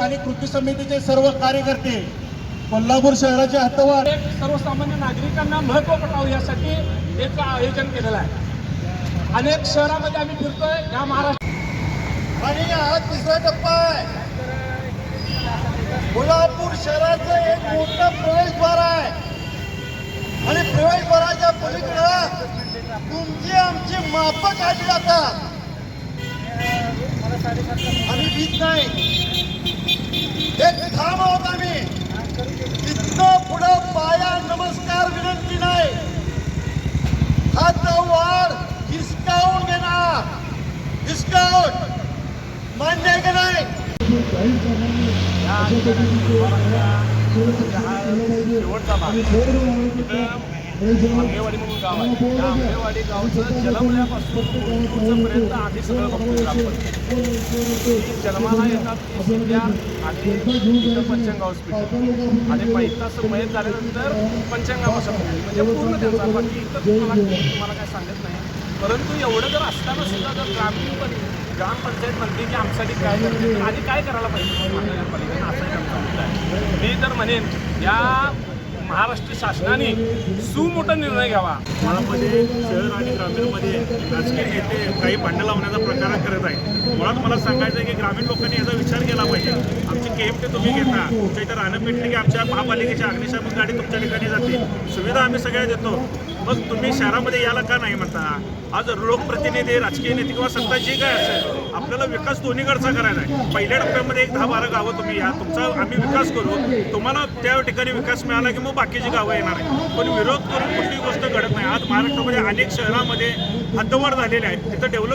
आणि कृती समितीचे सर्व कार्यकर्ते कोल्हापूर शहराच्या हातावर सर्वसामान्य नागरिकांना महत्त्व पटावं यासाठी एक आयोजन केलेलं आहे। अनेक शहरामध्ये आम्ही फिरतोय या महाराष्ट्र आणि हा तिसरा टप्पा आहे। कोल्हापूर शहराचं एक मोठं प्रवेशद्वार आहे आणि प्रवेशद्वाराच्या पलीकडे तुमची आमची मापं काढली जातात। आम्ही भीत नाही, एक ठाम आहोत आम्ही। इथनं पुढं पाया नमस्कार विनंती नाही, हात वाढ हिसकावून घेणार, हिसकावून मान्य आहे का नाही? आंबेवाडी म्हणून गाव आहे, त्या आंबेवाडी गावचं जन्मल्यापासून पर्यंत आधी सगळं बघतो। जन्माला येतात सध्या आणि इथं पंचांग हॉस्पिटल आणि 5 तास मयत झाल्यानंतर पंचांगापासून म्हणजे पूर्ण त्यांचा बाकी इतर तुम्हाला काय सांगत नाही। परंतु एवढं जर असताना सुद्धा जर ग्रामपंचायत म्हणते की आमच्यासाठी काय करते आणि काय करायला पाहिजे महानगरपालिकेनं, असं त्यांचा मुद्दा आहे। मी तर म्हणेन या महाराष्ट्र शासनाने सुमोठा निर्णय घ्यावा। मुळामध्ये शहर आणि ग्रामीणमध्ये राजकीय नेते काही भांडण लावण्याचा प्रकार करत आहेत। मुळात मला सांगायचं आहे की ग्रामीण लोकांनी याचा विचार केला पाहिजे। आमची केएमटी तुम्ही घेता, तुमच्या इथं राहणं पेटली की आमच्या महापालिकेची अग्निशामक गाडी तुमच्या ठिकाणी जाते, सुविधा आम्ही सगळ्या देतो, मग तुम्ही शहरामध्ये यायला का नाही म्हणता? आज लोकप्रतिनिधी, राजकीय नेते किंवा सत्ता जी काय असेल, आपल्याला विकास दोन्हीकडचा करायचा आहे। पहिल्या टप्प्यामध्ये एक 10-12 गावं तुम्ही या, तुमचा आम्ही विकास करू, तुम्हाला त्या ठिकाणी विकास मिळाला की मग बाकीची गावं येणार आहे। पण विरोध करून कुठलीही गोष्ट घडत नाही। आज महाराष्ट्रामध्ये अनेक शहरामध्ये हद्दवाढ झालेल्या आहेत, तिथं डेव्हलप